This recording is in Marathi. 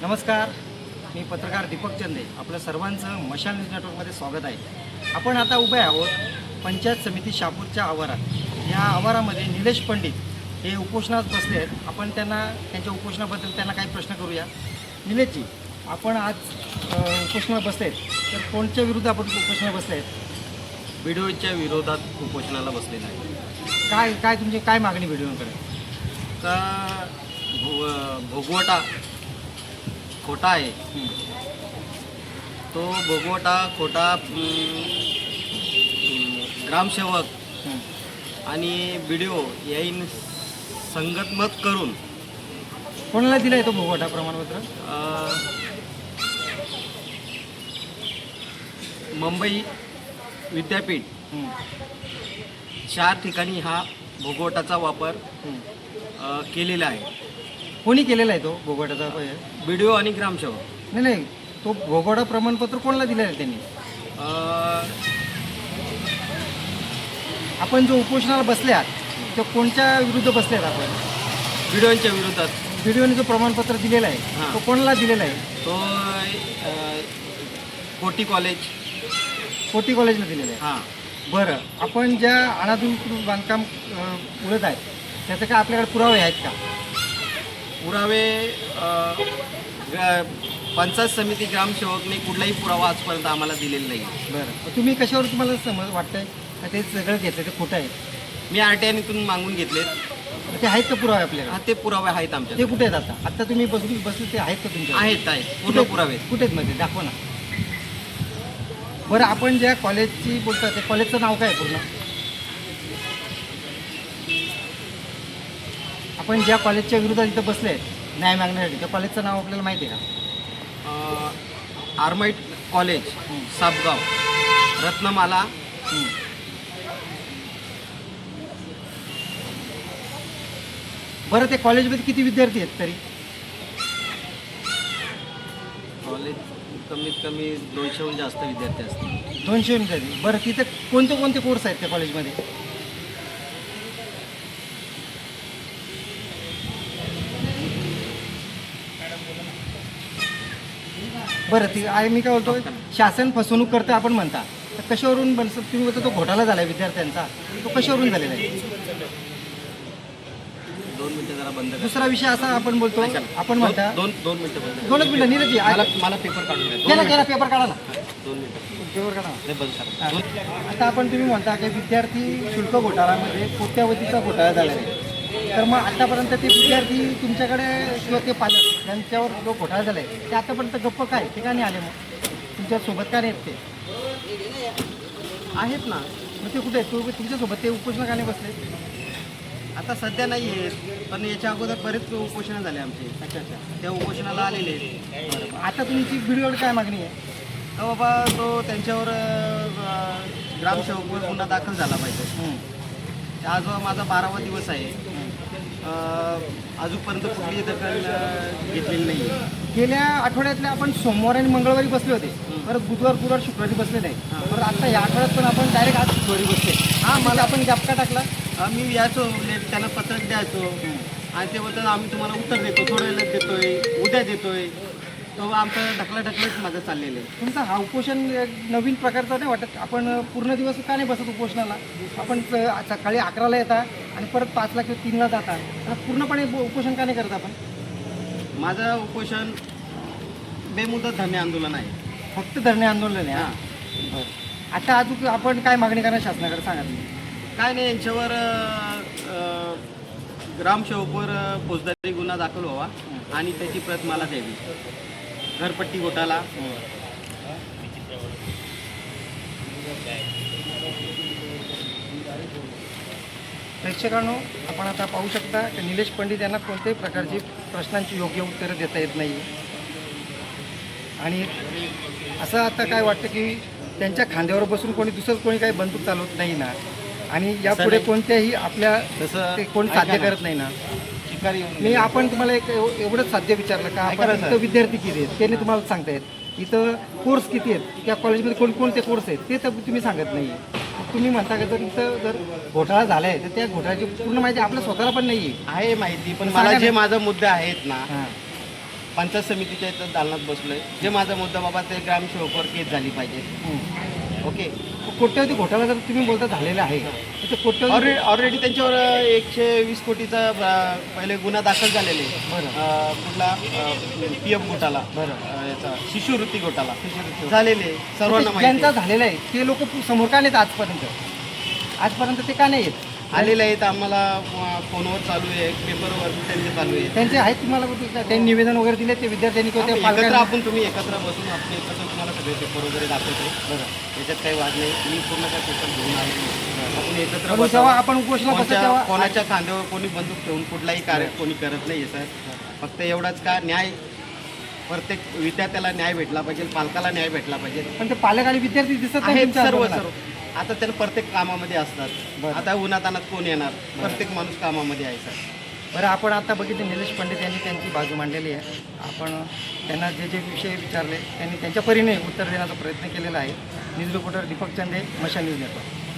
नमस्कार, मी पत्रकार दीपक चंदे. आपलं सर्वांचं मशाल न्यूज नेटवर्कमध्ये स्वागत आहे. आपण आता उभे आहोत पंचायत समिती शहापूरच्या आवारात. या आवारामध्ये निलेश पंडित हे उपोषणात बसले आहेत. आपण त्यांच्या उपोषणाबद्दल त्यांना काही प्रश्न करूया. निलेशजी, आपण आज उपोषणात बसले आहेत, तर कोणत्या विरुद्ध आपण उपोषणात बसले आहेत? व्हिडिओच्या विरोधात उपोषणाला बसलेला आहे. काय तुमची काय मागणी व्हिडिओकडे? का भोगवटा खोटा आहे, तो भोगवटा खोटा ग्रामसेवक आणि व्हिडिओ याईन संगतमत करून कोणाला दिला आहे तो भोगवटा प्रमाणपत्र? मुंबई विद्यापीठ 4 ठिकाणी हा भोगवटाचा वापर केलेला आहे. कोणी केलेला आहे तो भोगवटाचा? व्हिडिओ आणि ग्रामसेवक. नाही, तो भोगवटा प्रमाणपत्र कोणाला दिलेलं आहे त्यांनी? आपण जो उपोषणाला बसले आहात तो कोणत्या विरुद्ध बसले आहेत आपण? व्हिडिओच्या विरोधात. व्हिडिओने जो प्रमाणपत्र दिलेलं आहे हां. तो कोणाला दिलेला आहे? तो कोटी कॉलेज. कोटी कॉलेजला दिलेलं आहे. हां. बरं, आपण ज्या अनाधुनिक बांधकाम उडत आहेत त्याचे काय आपल्याकडे पुरावे आहेत का? पुरावे पंचायत समिती ग्रामसेवकने कुठलाही पुरावा आजपर्यंत आम्हाला दिलेला नाही. बरं, तुम्ही कशावर तुम्हाला समज वाटतंय का ते सगळं घेतलं ते खोटं आहे? मी RTIतून मागून घेतलेत. ते आहेत का पुरावे आपल्याकडे? हा, ते पुरावे आहेत आमच्या. ते कुठे आहेत आता तुम्ही बसले ते आहेत का तुमच्या? आहेत पूर्ण पुरावे. कुठे आहेत? मध्ये दाखवा ना. बरं, आपण ज्या कॉलेजची बोलता त्या कॉलेजचं नाव काय आहे पूर्ण? आपण ज्या कॉलेजच्या विरोधात इथं बसले आहेत न्याय मागण्यासाठी, त्या कॉलेजचं नाव आपल्याला माहिती आहे का? आर्माईट कॉलेज, सापगाव, रत्नमाला. बरं, ते कॉलेजमध्ये किती विद्यार्थी आहेत तरी? कॉलेज कमीत कमी 200हून जास्त विद्यार्थी असतील. 200 विद्यार्थी. बरं, तिथे कोणते कोर्स आहेत त्या कॉलेजमध्ये? बरं, ती आहे. मी काय बोलतो, शासन फसवणूक करतं आपण म्हणता, तर कशावरून तुम्ही बोलता तो घोटाळा झाला आहे विद्यार्थ्यांचा, तो कशावरून झालेला आहे? 2 मिनिटं जरा बंद करा. दुसरा विषय असा आपण बोलतो, आपण म्हणता दोन मिनिटं बंद करा. 2 मिनिटं. नीरजी, मला पेपर काढून द्या. गेला पेपर काढा ना. 2 मिनिटं पेपर काढा ना. नाही, बंद करा. आता तुम्ही म्हणता की विद्यार्थी शुल्क घोटाळ्यामध्ये कोट्यावधीचा घोटाळा झाला आहे, तर मग आतापर्यंत ते विद्यार्थी तुमच्याकडे किंवा ते पालक यांच्यावर जो घोटाळा झाला आहे ते आतापर्यंत गप्प काय ते का नाही आले? मग तुमच्यासोबत का नाही आहेत? ते आहेत ना. मग ते कुठे आहेत? तुमच्यासोबत ते उपोषण का नाही बसले? आता सध्या नाही आहेत, पण याच्या अगोदर बरेच उपोषणं झाले आमचे. अच्छा, त्या उपोषणाला आलेले आहेत. आता तुमची व्हिडिओवर काय मागणी आहे? तर बाबा तो त्यांच्यावर ग्रामसेवकवर गुन्हा दाखल झाला पाहिजे. आज माझा 12वा दिवस आहे. अजूनपर्यंत कुठलीही दखल घेतलेली नाही. गेल्या आठवड्यातल्या आपण सोमवार आणि मंगळवारी बसले होते, परत बुधवार गुरुवार शुक्रवारी बसले नाही, परत आता या आठवड्यात पण आपण डायरेक्ट आज शुक्रवारी बसले. मला आपण गॅप का टाकला? मी यायचो, त्यांना पत्रक द्यायचो आणि ते बोलतात आम्ही तुम्हाला उत्तर देतो, थोड्या वेळात देतोय, उद्या देतोय. तो आमचं ढकलत माझं चाललेलं आहे. तुमचं हा उपोषण नवीन प्रकारचा नाही वाटत? आपण पूर्ण दिवस का नाही बसत उपोषणाला? आपण सकाळी 11ला येता आणि परत 5ला किंवा 3ला जाता, आता पूर्णपणे उपोषण का नाही करत आपण? माझं उपोषण बेमुदत धरणे आंदोलन आहे. फक्त धरणे आंदोलन आहे? हां, बरं. आता अजून आपण काय मागणी करणार शासनाकडे सांगा तुम्ही? काय नाही, यांच्यावर ग्रामसेवकवर फौजदारी गुन्हा दाखल व्हावा आणि त्याची प्रत मला द्यावी. घरपट्टी घोटाळा. प्रेक्षकांनो, आपण आता पाहू शकता की निलेश पंडित यांना कोणत्याही प्रकारची प्रश्नांची योग्य उत्तरं देता येत नाही. आणि असं आता काय वाटतं की त्यांच्या खांद्यावर बसून कोणी काही बंदूक चालवत नाही ना, आणि यापुढे कोणत्याही आपल्या तसं ते कोण साध्य करत नाही ना. मी आपण तुम्हाला एक एवढंच साध्य विचारलं का आपण इथं विद्यार्थी किती आहेत ते तुम्हाला सांगता येत, इथं कोर्स किती आहेत, त्या कॉलेजमध्ये कोणकोणते कोर्स आहेत ते तर तुम्ही सांगत नाही. तुम्ही म्हणता का जर इथं जर घोटाळा झाला आहे तर त्या घोटाळ्याची पूर्ण माहिती आपल्या स्वतःला पण नाही आहे माहिती, पण मला जे माझा मुद्दे आहेत ना पंचायत समितीच्या इथं दालनात बसलोय. जे माझा मुद्दा बाबा ते ग्रामसेवकवर केस झाली पाहिजे. ओके. कोट्यवधी घोटाळा जर तुम्ही बोलता झालेला आहे तर ते कोट्यवधी ऑलरेडी त्यांच्यावर 120 कोटीचा पहिले गुन्हा दाखल झालेले. कुठला PM घोटाळा, याचा शिष्यवृत्ती घोटाळा झालेले सर्वांना माहिती ज्यांचा झालेला आहे ते लोक समोर का नाहीत आजपर्यंत ते का नाही येत? आलेले आहेत. आम्हाला फोनवर चालू आहे, पेपरवर त्यांचे चालू आहे. त्यांचे आहेत तुम्हाला त्यांनी निवेदन वगैरे दिले ते विद्यार्थ्यांनी किंवा त्या एकत्र पालकांनी? आपण तुम्ही एकत्र बसून आपण एकत्र तुम्हाला सगळे पेपर वगैरे दाखवतो. याच्यात काही वाद नाही. मी पूर्ण त्या पेपर घेऊन आलेलो. आपण एकत्र म्हणून जेव्हा आपण उपोषणा करतो तेव्हा कोणाच्या खांद्यावर कोणी बंदूक ठेवून कुठलाही कार्य कोणी करत नाही सर. फक्त एवढाच का न्याय प्रत्येक विद्यार्थ्याला न्याय भेटला पाहिजे, पालकाला न्याय भेटला पाहिजे. पण ते पालक आणि विद्यार्थी दिसत नाही आहेत तुमच्या सर्व आंदोलनात. सर्व. आता त्यांना प्रत्येक कामामध्ये असतात. आता उन्हातानात कोण येणार? प्रत्येक माणूस कामामध्ये आहे सर. बरं, आपण आता बघितलं निलेश पंडित यांनी त्यांची बाजू मांडलेली आहे. आपण त्यांना जे जे विषय विचारले त्यांनी त्यांच्या परीने उत्तर देण्याचा प्रयत्न केलेला आहे. न्यूज रिपोर्टर दीपक चंदे, मशाल न्यूज नेटवर्क.